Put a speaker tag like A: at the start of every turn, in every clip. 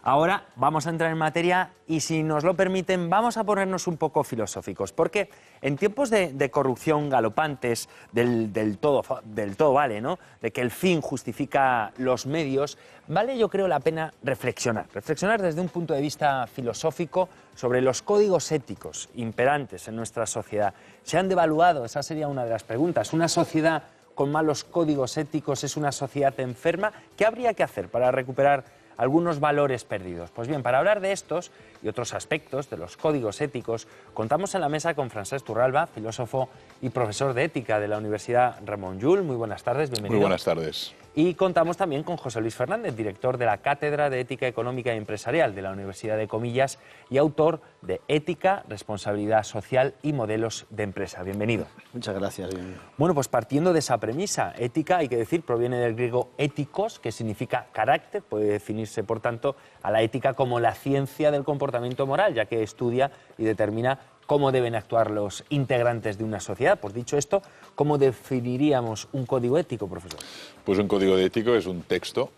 A: Ahora vamos a entrar en materia y, si nos lo permiten, vamos a ponernos un poco filosóficos, porque en tiempos de corrupción galopantes, del todo vale, ¿no?, de que el fin justifica los medios, vale, yo creo, la pena reflexionar desde un punto de vista filosófico sobre los códigos éticos imperantes en nuestra sociedad. ¿Se han devaluado? Esa sería una de las preguntas. ¿Una sociedad con malos códigos éticos es una sociedad enferma? ¿Qué habría que hacer para recuperar algunos valores perdidos? Pues bien, para hablar de estos y otros aspectos de los códigos éticos, contamos en la mesa con Francesc Torralba, filósofo y profesor de ética de la Universidad Ramon Llull. Muy buenas tardes, bienvenido.
B: Muy buenas tardes.
A: Y contamos también con José Luis Fernández, director de la Cátedra de Ética Económica y Empresarial de la Universidad de Comillas y autor de Ética, Responsabilidad Social y Modelos de Empresa. Bienvenido.
C: Muchas gracias. Bienvenido.
A: Bueno, pues partiendo de esa premisa, ética, hay que decir, proviene del griego éticos, que significa carácter, puede definirse, por tanto, a la ética como la ciencia del comportamiento moral, ya que estudia y determina cómo deben actuar los integrantes de una sociedad. Pues dicho esto, ¿cómo definiríamos un código ético, profesor?
B: Pues un código de ético es un texto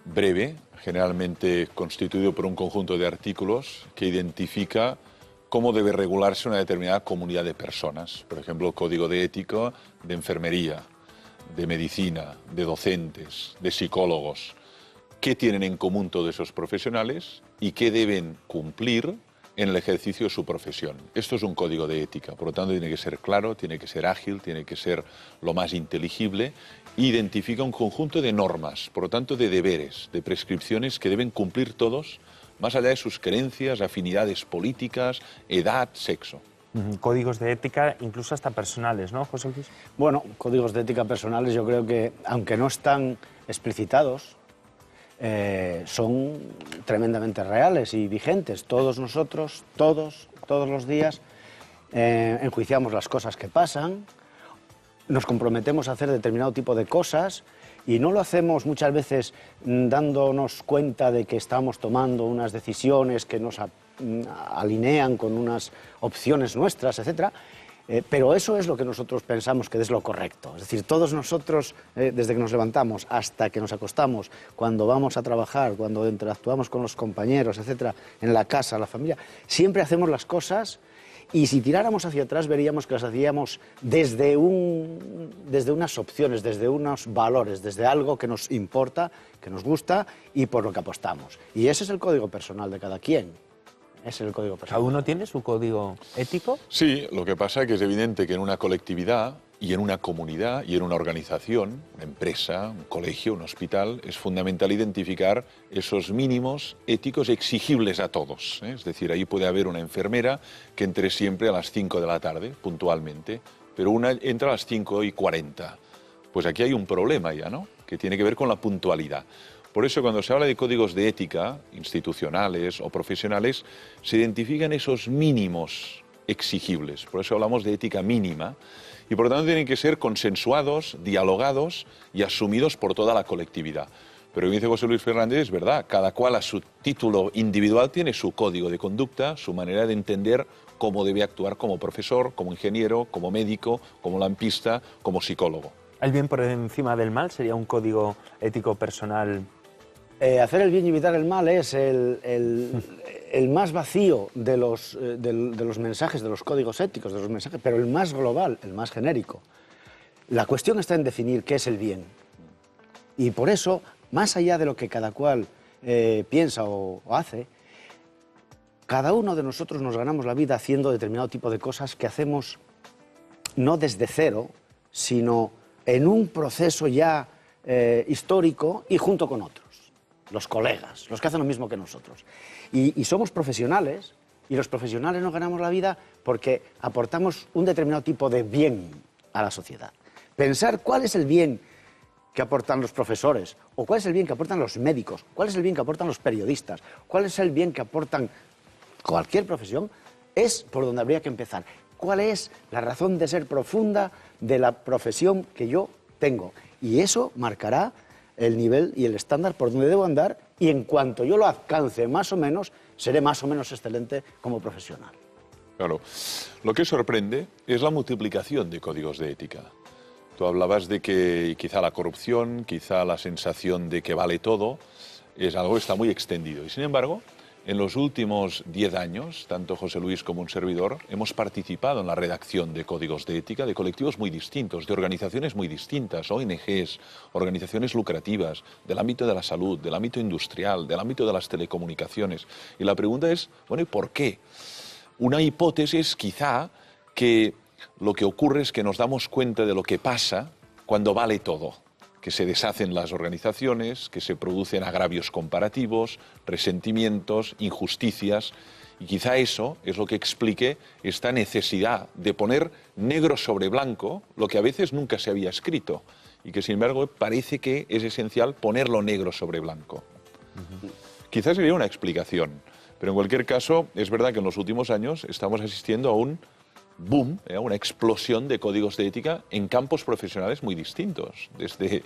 B: breve, generalmente constituido por un conjunto de artículos que identifica cómo debe regularse una determinada comunidad de personas. Por ejemplo, el código de ética de enfermería, de medicina, de docentes, de psicólogos. ¿Qué tienen en común todos esos profesionales y qué deben cumplir en el ejercicio de su profesión? Esto es un código de ética, por lo tanto tiene que ser claro, tiene que ser ágil, tiene que ser lo más inteligible. Identifica un conjunto de normas, por lo tanto de deberes, de prescripciones que deben cumplir todos, más allá de sus creencias, afinidades políticas, edad, sexo.
A: Códigos de ética incluso hasta personales, ¿no, José Luis?
C: Bueno, códigos de ética personales yo creo que, aunque no están explicitados, son tremendamente reales y vigentes. Todos nosotros, todos los días, enjuiciamos las cosas que pasan, nos comprometemos a hacer determinado tipo de cosas y no lo hacemos muchas veces dándonos cuenta de que estamos tomando unas decisiones que nos alinean con unas opciones nuestras, etcétera. Pero eso es lo que nosotros pensamos que es lo correcto. Es decir, todos nosotros, desde que nos levantamos hasta que nos acostamos, cuando vamos a trabajar, cuando interactuamos con los compañeros, etcétera, en la casa, la familia, siempre hacemos las cosas y si tiráramos hacia atrás veríamos que las hacíamos desde unas opciones, desde unos valores, desde algo que nos importa, que nos gusta y por lo que apostamos. Y ese es el código personal de cada quien. Ese es el código personal.
A: ¿Cada uno tiene su código ético?
B: Sí, lo que pasa es que es evidente que en una colectividad y en una comunidad y en una organización, una empresa, un colegio, un hospital, es fundamental identificar esos mínimos éticos exigibles a todos, ¿eh? Es decir, ahí puede haber una enfermera que entre siempre a las 5 de la tarde, puntualmente, pero una entra a las 5:40. Pues aquí hay un problema ya, ¿no?, que tiene que ver con la puntualidad. Por eso, cuando se habla de códigos de ética, institucionales o profesionales, se identifican esos mínimos exigibles. Por eso hablamos de ética mínima y, por lo tanto, tienen que ser consensuados, dialogados y asumidos por toda la colectividad. Pero, como dice José Luis Fernández, es verdad, cada cual a su título individual tiene su código de conducta, su manera de entender cómo debe actuar como profesor, como ingeniero, como médico, como lampista, como psicólogo.
A: ¿El bien por encima del mal sería un código ético personal?
C: Hacer el bien y evitar el mal es el más vacío de los mensajes, de los códigos éticos, de los mensajes, pero el más global, el más genérico. La cuestión está en definir qué es el bien. Y por eso, más allá de lo que cada cual piensa o hace, cada uno de nosotros nos ganamos la vida haciendo determinado tipo de cosas que hacemos no desde cero, sino en un proceso ya histórico y junto con otros. Los colegas, los que hacen lo mismo que nosotros. Y somos profesionales, y los profesionales nos ganamos la vida porque aportamos un determinado tipo de bien a la sociedad. Pensar cuál es el bien que aportan los profesores, o cuál es el bien que aportan los médicos, cuál es el bien que aportan los periodistas, cuál es el bien que aportan cualquier profesión, es por donde habría que empezar. ¿Cuál es la razón de ser profunda de la profesión que yo tengo? Y eso marcará el nivel y el estándar por donde debo andar y en cuanto yo lo alcance más o menos, seré más o menos excelente como profesional.
B: Claro. Lo que sorprende es la multiplicación de códigos de ética. Tú hablabas de que quizá la corrupción, quizá la sensación de que vale todo, es algo que está muy extendido. Y sin embargo, en los últimos 10 años, tanto José Luis como un servidor, hemos participado en la redacción de códigos de ética de colectivos muy distintos, de organizaciones muy distintas, ONGs, organizaciones lucrativas, del ámbito de la salud, del ámbito industrial, del ámbito de las telecomunicaciones. Y la pregunta es, bueno, ¿y por qué? Una hipótesis quizá que lo que ocurre es que nos damos cuenta de lo que pasa cuando vale todo, que se deshacen las organizaciones, que se producen agravios comparativos, resentimientos, injusticias, y quizá eso es lo que explique esta necesidad de poner negro sobre blanco lo que a veces nunca se había escrito, y que sin embargo parece que es esencial ponerlo negro sobre blanco. Quizás sería una explicación, pero en cualquier caso es verdad que en los últimos años estamos asistiendo a un boom, una explosión de códigos de ética en campos profesionales muy distintos, desde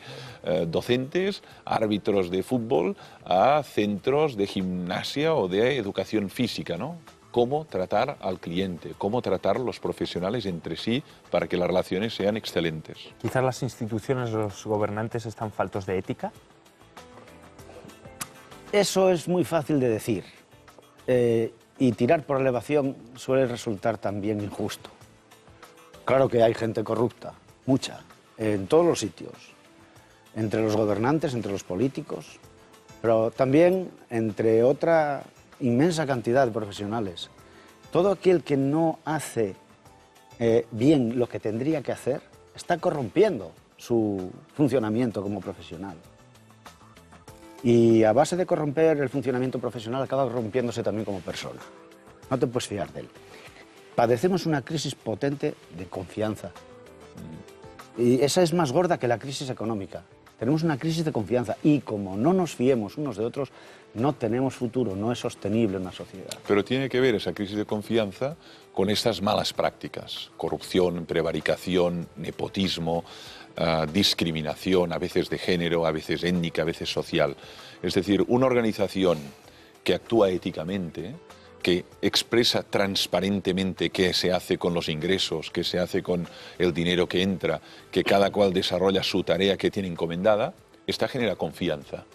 B: docentes, árbitros de fútbol, a centros de gimnasia o de educación física, ¿no? Cómo tratar al cliente, cómo tratar los profesionales entre sí para que las relaciones sean excelentes.
A: Quizás las instituciones, los gobernantes están faltos de ética.
C: Eso es muy fácil de decir. Y tirar por elevación suele resultar también injusto. Claro que hay gente corrupta, mucha, en todos los sitios, entre los gobernantes, entre los políticos, pero también entre otra inmensa cantidad de profesionales. Todo aquel que no hace bien lo que tendría que hacer está corrompiendo su funcionamiento como profesional. Y a base de corromper el funcionamiento profesional acaba corrompiéndose también como persona. No te puedes fiar de él. Padecemos una crisis potente de confianza. Y esa es más gorda que la crisis económica. Tenemos una crisis de confianza y como no nos fiemos unos de otros, no tenemos futuro, no es sostenible una sociedad.
B: Pero tiene que ver esa crisis de confianza con estas malas prácticas. Corrupción, prevaricación, nepotismo, discriminación, a veces de género, a veces étnica, a veces social. Es decir, una organización que actúa éticamente, que expresa transparentemente qué se hace con los ingresos, qué se hace con el dinero que entra, que cada cual desarrolla su tarea que tiene encomendada, esta genera confianza.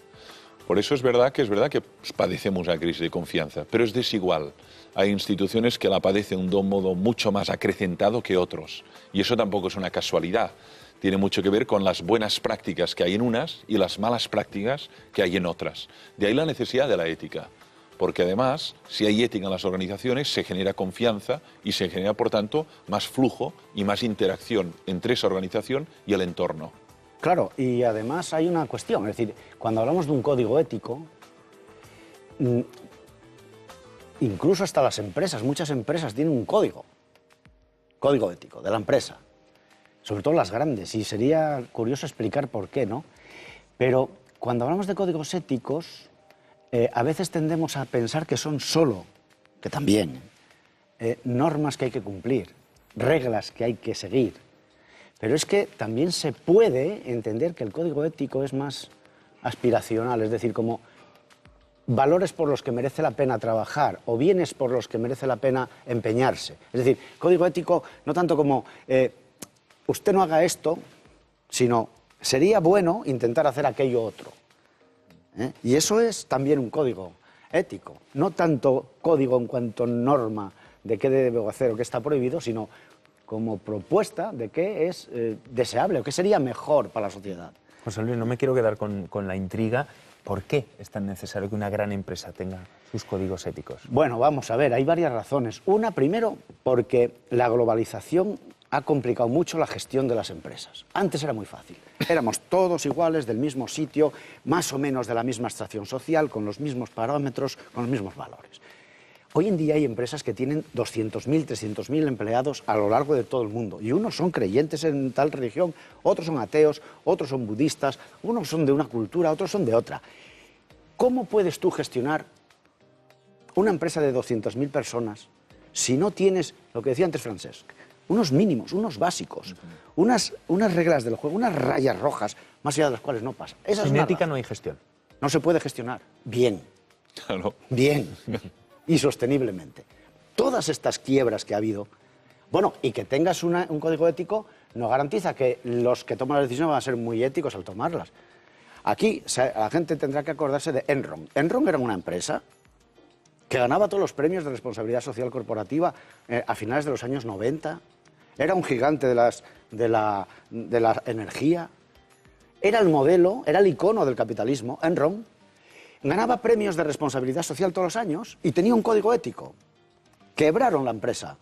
B: Por eso es verdad que padecemos una crisis de confianza, pero es desigual. Hay instituciones que la padecen de un modo mucho más acrecentado que otros, y eso tampoco es una casualidad. Tiene mucho que ver con las buenas prácticas que hay en unas y las malas prácticas que hay en otras. De ahí la necesidad de la ética. Porque además, si hay ética en las organizaciones, se genera confianza y se genera, por tanto, más flujo y más interacción entre esa organización y el entorno.
C: Claro, y además hay una cuestión, es decir, cuando hablamos de un código ético, incluso hasta las empresas, muchas empresas tienen un código ético de la empresa, sobre todo las grandes, y sería curioso explicar por qué, ¿no? Pero cuando hablamos de códigos éticos, a veces tendemos a pensar que son solo, que también, normas que hay que cumplir, reglas que hay que seguir. Pero es que también se puede entender que el código ético es más aspiracional, es decir, como valores por los que merece la pena trabajar o bienes por los que merece la pena empeñarse. Es decir, código ético no tanto como usted no haga esto, sino sería bueno intentar hacer aquello otro. Y eso es también un código ético, no tanto código en cuanto norma de qué debo hacer o qué está prohibido, sino como propuesta de qué es deseable o qué sería mejor para la sociedad.
A: José Luis, no me quiero quedar con la intriga. ¿Por qué es tan necesario que una gran empresa tenga sus códigos éticos?
C: Bueno, vamos a ver, hay varias razones. Una, primero, porque la globalización ha complicado mucho la gestión de las empresas. Antes era muy fácil. Éramos todos iguales, del mismo sitio, más o menos de la misma extracción social, con los mismos parámetros, con los mismos valores. Hoy en día hay empresas que tienen 200.000, 300.000 empleados a lo largo de todo el mundo. Y unos son creyentes en tal religión, otros son ateos, otros son budistas, unos son de una cultura, otros son de otra. ¿Cómo puedes tú gestionar una empresa de 200.000 personas si no tienes, lo que decía antes Francesc, unos mínimos, unos básicos, unas reglas del juego, unas rayas rojas, más allá de las cuales no pasa?
A: Sin ética no hay gestión.
C: No se puede gestionar bien.
B: Claro.
C: Bien. Y sosteniblemente. Todas estas quiebras que ha habido, bueno, y que tengas un código ético no garantiza que los que toman las decisiones van a ser muy éticos al tomarlas. Aquí la gente tendrá que acordarse de Enron. Enron era una empresa que ganaba todos los premios de responsabilidad social corporativa a finales de los años 90. Era un gigante de la energía. Era el modelo, era el icono del capitalismo, Enron. Ganaba premios de responsabilidad social todos los años y tenía un código ético. Quebraron la empresa.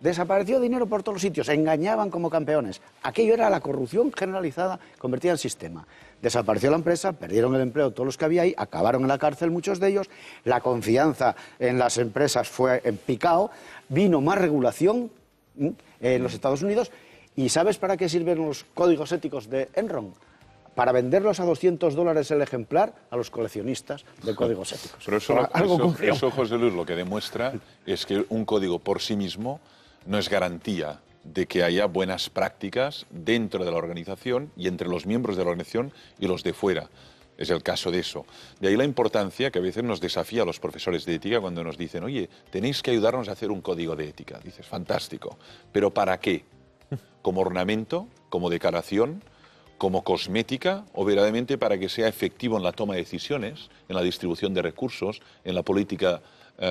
C: Desapareció dinero por todos los sitios, engañaban como campeones. Aquello era la corrupción generalizada convertida en sistema. Desapareció la empresa, perdieron el empleo todos los que había ahí, acabaron en la cárcel muchos de ellos, la confianza en las empresas fue en picado, vino más regulación en los Estados Unidos. ¿Y sabes para qué sirven los códigos éticos de Enron? Para venderlos a $200 el ejemplar a los coleccionistas de códigos éticos.
B: Pero eso, José Luis, lo que demuestra es que un código por sí mismo no es garantía de que haya buenas prácticas dentro de la organización y entre los miembros de la organización y los de fuera. Es el caso de eso. De ahí la importancia que a veces nos desafía a los profesores de ética cuando nos dicen, oye, tenéis que ayudarnos a hacer un código de ética. Dices, fantástico. ¿Pero para qué? ¿Como ornamento? ¿Como declaración? ¿Como cosmética? ¿O verdaderamente para que sea efectivo en la toma de decisiones, en la distribución de recursos, en la política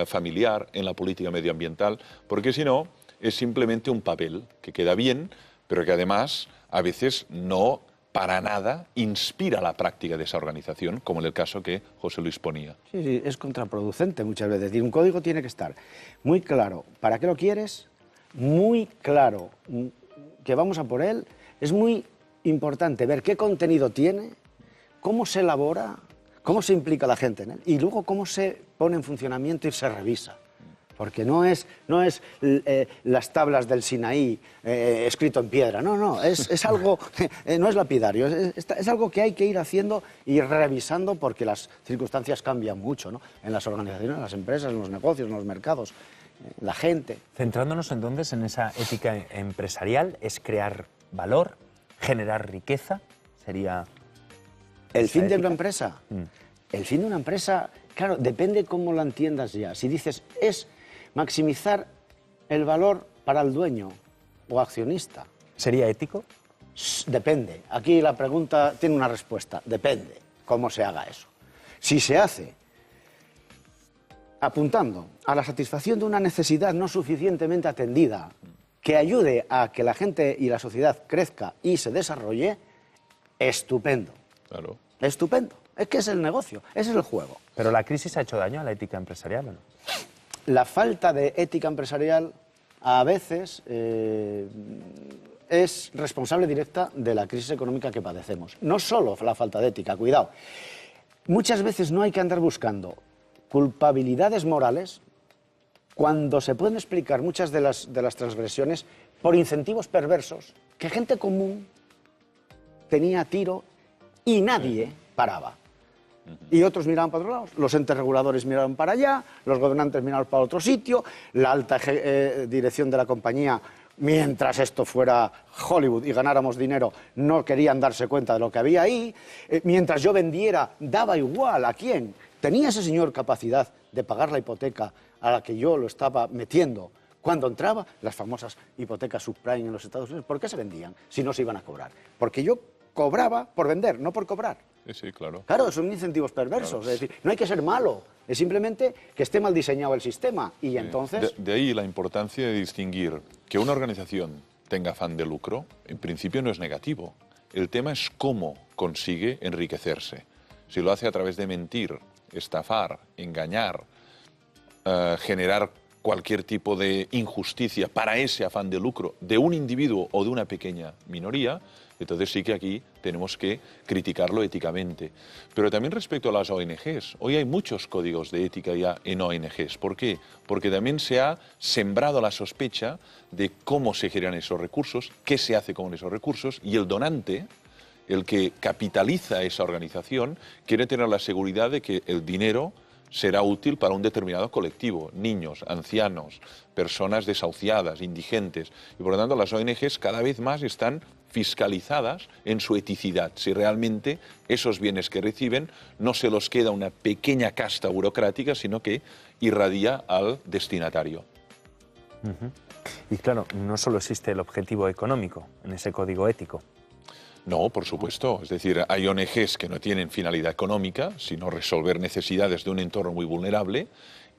B: familiar, en la política medioambiental? Porque si no, es simplemente un papel que queda bien, pero que además a veces no para nada inspira la práctica de esa organización, como en el caso que José Luis ponía.
C: Sí, sí, es contraproducente muchas veces. Es decir, un código tiene que estar muy claro para qué lo quieres, muy claro que vamos a por él. Es muy importante ver qué contenido tiene, cómo se elabora, cómo se implica la gente en él y luego cómo se pone en funcionamiento y se revisa. Porque no es las tablas del Sinaí escrito en piedra, no, es algo, no es lapidario, es algo que hay que ir haciendo y revisando porque las circunstancias cambian mucho, ¿no? En las organizaciones, en las empresas, en los negocios, en los mercados, la gente.
A: Centrándonos entonces en esa ética empresarial, es crear valor, generar riqueza, sería...
C: ¿El fin de una empresa? El fin de una empresa, claro, depende cómo la entiendas ya. Si dices, es maximizar el valor para el dueño o accionista.
A: ¿Sería ético?
C: Depende. Aquí la pregunta tiene una respuesta. Depende cómo se haga eso. Si se hace apuntando a la satisfacción de una necesidad no suficientemente atendida que ayude a que la gente y la sociedad crezca y se desarrolle, estupendo.
B: Claro.
C: Estupendo. Es que es el negocio, ese es el juego.
A: ¿Pero la crisis ha hecho daño a la ética empresarial o no?
C: La falta de ética empresarial a veces es responsable directa de la crisis económica que padecemos. No solo la falta de ética, cuidado. Muchas veces no hay que andar buscando culpabilidades morales cuando se pueden explicar muchas de las transgresiones por incentivos perversos que gente común tenía a tiro y nadie paraba. Y otros miraban para otro lado, los entes reguladores miraban para allá, los gobernantes miraban para otro sitio, la alta dirección de la compañía, mientras esto fuera Hollywood y ganáramos dinero, no querían darse cuenta de lo que había ahí. Mientras yo vendiera, daba igual a quién. ¿Tenía ese señor capacidad de pagar la hipoteca a la que yo lo estaba metiendo cuando entraba? Las famosas hipotecas subprime en los Estados Unidos. ¿Por qué se vendían si no se iban a cobrar? Porque yo cobraba por vender, no por cobrar.
B: Sí, claro.
C: Claro, son incentivos perversos. Claro. Es decir, no hay que ser malo, es simplemente que esté mal diseñado el sistema. Y entonces...
B: De ahí la importancia de distinguir que una organización tenga afán de lucro, en principio no es negativo. El tema es cómo consigue enriquecerse. Si lo hace a través de mentir, estafar, engañar, generar cualquier tipo de injusticia para ese afán de lucro de un individuo o de una pequeña minoría, entonces sí que aquí tenemos que criticarlo éticamente. Pero también respecto a las ONGs, hoy hay muchos códigos de ética ya en ONGs. ¿Por qué? Porque también se ha sembrado la sospecha de cómo se generan esos recursos, qué se hace con esos recursos, y el donante, el que capitaliza esa organización, quiere tener la seguridad de que el dinero será útil para un determinado colectivo, niños, ancianos, personas desahuciadas, indigentes. Y por lo tanto las ONGs cada vez más están fiscalizadas en su eticidad, si realmente esos bienes que reciben no se los queda una pequeña casta burocrática, sino que irradia al destinatario.
A: Y claro, no solo existe el objetivo económico en ese código ético.
B: No, por supuesto. Es decir, hay ONGs que no tienen finalidad económica, sino resolver necesidades de un entorno muy vulnerable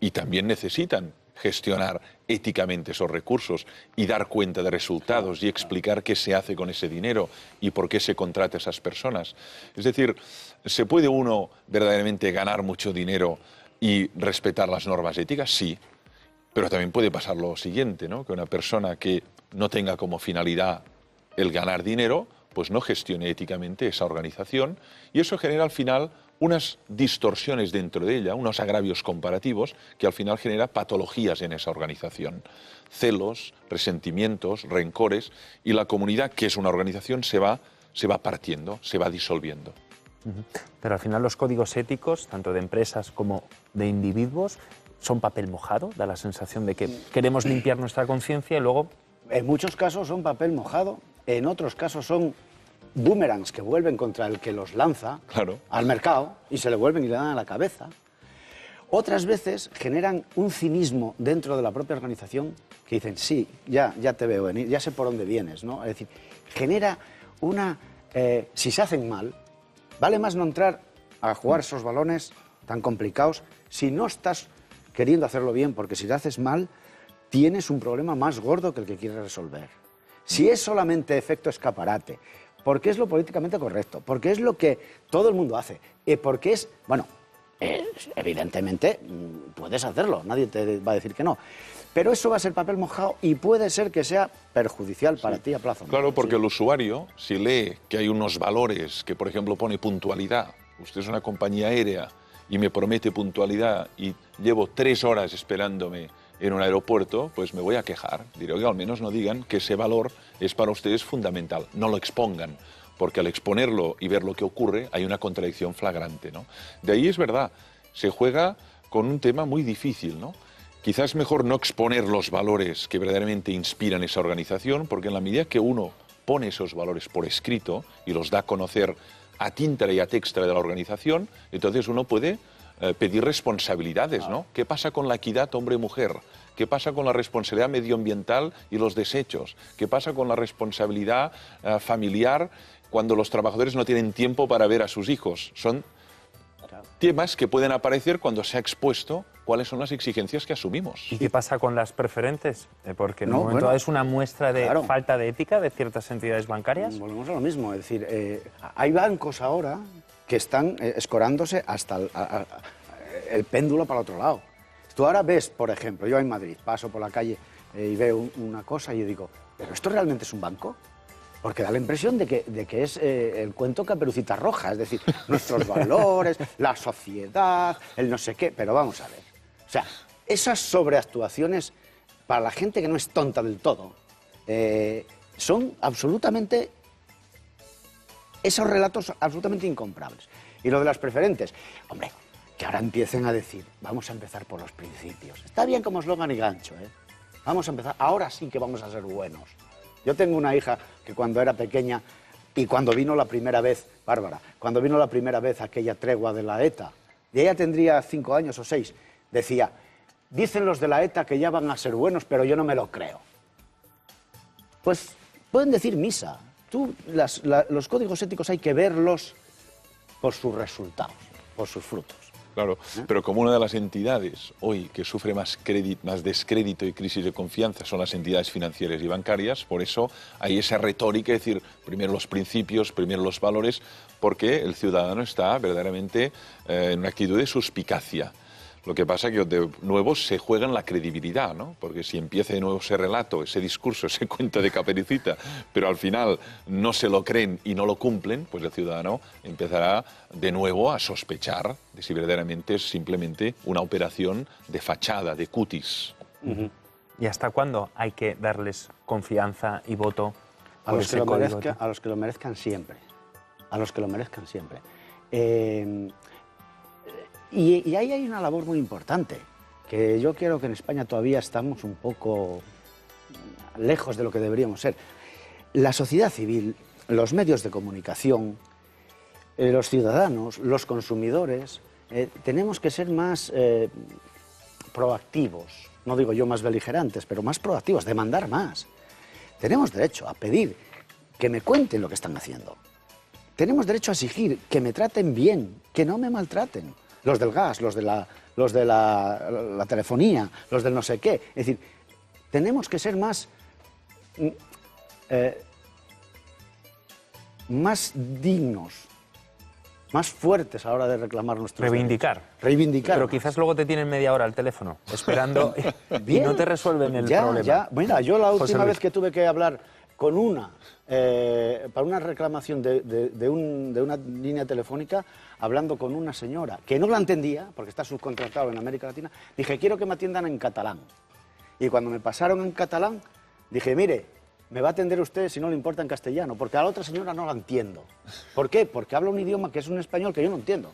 B: y también necesitan gestionar éticamente esos recursos y dar cuenta de resultados y explicar qué se hace con ese dinero y por qué se contrata a esas personas. Es decir, ¿se puede uno verdaderamente ganar mucho dinero y respetar las normas éticas? Sí, pero también puede pasar lo siguiente, ¿no? Que una persona que no tenga como finalidad el ganar dinero, pues no gestione éticamente esa organización y eso genera al final unas distorsiones dentro de ella, unos agravios comparativos que al final genera patologías en esa organización. Celos, resentimientos, rencores y la comunidad, que es una organización, se va partiendo, se va disolviendo.
A: Pero al final los códigos éticos, tanto de empresas como de individuos, son papel mojado, da la sensación de que queremos limpiar nuestra conciencia y luego...
C: En muchos casos son papel mojado, en otros casos son boomerangs que vuelven contra el que los lanza al mercado y se le vuelven y le dan a la cabeza. Otras veces generan un cinismo dentro de la propia organización que dicen, sí, ya te veo venir, ya sé por dónde vienes, ¿no? Es decir, genera una... si se hacen mal, vale más no entrar a jugar esos balones tan complicados si no estás queriendo hacerlo bien, porque si lo haces mal, tienes un problema más gordo que el que quieres resolver. Si es solamente efecto escaparate, porque es lo políticamente correcto, porque es lo que todo el mundo hace, porque es, bueno, evidentemente puedes hacerlo, nadie te va a decir que no, pero eso va a ser papel mojado y puede ser que sea perjudicial para ti a plazo.
B: Claro, porque el usuario, si lee que hay unos valores que, por ejemplo, pone puntualidad, usted es una compañía aérea y me promete puntualidad y llevo 3 horas esperándome en un aeropuerto, pues me voy a quejar. Diré, oiga, al menos no digan que ese valor es para ustedes fundamental. No lo expongan, porque al exponerlo y ver lo que ocurre hay una contradicción flagrante, ¿no? De ahí es verdad, se juega con un tema muy difícil, ¿no? Quizás es mejor no exponer los valores que verdaderamente inspiran esa organización, porque en la medida que uno pone esos valores por escrito y los da a conocer a tinta y a textra de la organización, entonces uno puede pedir responsabilidades, ¿no? ¿Qué pasa con la equidad hombre-mujer? ¿Qué pasa con la responsabilidad medioambiental y los desechos? ¿Qué pasa con la responsabilidad familiar cuando los trabajadores no tienen tiempo para ver a sus hijos? Son temas que pueden aparecer cuando se ha expuesto cuáles son las exigencias que asumimos.
A: ¿Y qué pasa con las preferentes? Porque en un momento dado es una muestra de falta de ética de ciertas entidades bancarias.
C: Volvemos a lo mismo, es decir, hay bancos ahora que están escorándose hasta el péndulo para el otro lado. Tú ahora ves, por ejemplo, yo en Madrid paso por la calle y veo una cosa y yo digo, ¿pero esto realmente es un banco? Porque da la impresión de que es el cuento Caperucita Roja, es decir, nuestros valores, la sociedad, el no sé qué, pero vamos a ver. O sea, esas sobreactuaciones, para la gente que no es tonta del todo, son absolutamente... Esos relatos absolutamente incomprables. Y lo de las preferentes, hombre, que ahora empiecen a decir, vamos a empezar por los principios. Está bien como eslogan y gancho, ¿eh? Vamos a empezar, ahora sí que vamos a ser buenos. Yo tengo una hija que cuando era pequeña y cuando vino la primera vez, Bárbara, cuando vino la primera vez aquella tregua de la ETA, y ella tendría 5 años o 6, decía, dicen los de la ETA que ya van a ser buenos, pero yo no me lo creo. Pues pueden decir misa. Los códigos éticos hay que verlos por sus resultados, por sus frutos.
B: Claro, pero como una de las entidades hoy que sufre más descrédito y crisis de confianza son las entidades financieras y bancarias, por eso hay esa retórica, es decir, primero los principios, primero los valores, porque el ciudadano está verdaderamente en una actitud de suspicacia. Lo que pasa es que de nuevo se juega en la credibilidad, ¿no? Porque si empieza de nuevo ese relato, ese discurso, ese cuento de Caperucita, pero al final no se lo creen y no lo cumplen, pues el ciudadano empezará de nuevo a sospechar de si verdaderamente es simplemente una operación de fachada, de cutis.
A: ¿Y hasta cuándo hay que darles confianza y voto
C: a los que lo merezcan siempre? A los que lo merezcan siempre. Y ahí hay una labor muy importante, que yo creo que en España todavía estamos un poco lejos de lo que deberíamos ser. La sociedad civil, los medios de comunicación, los ciudadanos, los consumidores, tenemos que ser más proactivos, no digo yo más beligerantes, pero más proactivos, demandar más. Tenemos derecho a pedir que me cuenten lo que están haciendo. tenemos derecho a exigir que me traten bien, que no me maltraten. Los del gas, los de la telefonía, los del no sé qué. Es decir, tenemos que ser más dignos, más fuertes a la hora de reclamar nuestros
A: Reivindicar.
C: derechos. Reivindicar.
A: Pero quizás luego te tienen media hora al teléfono, esperando y no te resuelven el problema.
C: Ya, mira, yo la
A: José
C: última
A: Luis.
C: vez que tuve que hablar con para una reclamación de una línea telefónica, hablando con una señora, que no la entendía, porque está subcontratado en América Latina, dije, quiero que me atiendan en catalán. Y cuando me pasaron en catalán, dije, mire, me va a atender usted si no le importa en castellano, porque a la otra señora no la entiendo. ¿Por qué? Porque habla un idioma que es un español que yo no entiendo.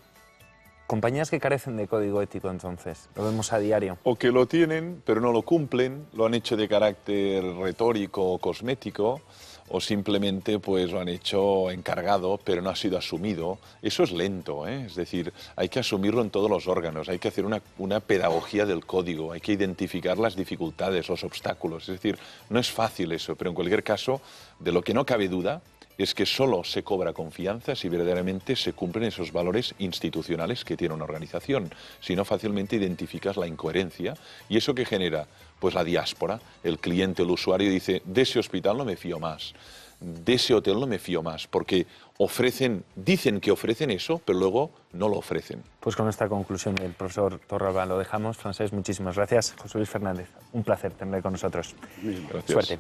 A: Compañías que carecen de código ético, entonces, lo vemos a diario.
B: O que lo tienen, pero no lo cumplen, lo han hecho de carácter retórico o cosmético, o simplemente pues lo han hecho encargado, pero no ha sido asumido. Eso es lento, ¿eh? Es decir, hay que asumirlo en todos los órganos, hay que hacer una pedagogía del código, hay que identificar las dificultades, los obstáculos. Es decir, no es fácil eso, pero en cualquier caso, de lo que no cabe duda es que solo se cobra confianza si verdaderamente se cumplen esos valores institucionales que tiene una organización. Si no, fácilmente identificas la incoherencia. ¿Y eso qué genera? Pues la diáspora. El cliente, el usuario dice, de ese hospital no me fío más, de ese hotel no me fío más, porque dicen que ofrecen eso, pero luego no lo ofrecen.
A: Pues con esta conclusión del profesor Torralba lo dejamos. Francesc, muchísimas gracias. José Luis Fernández, un placer tenerle con nosotros.
B: Gracias.
A: Suerte.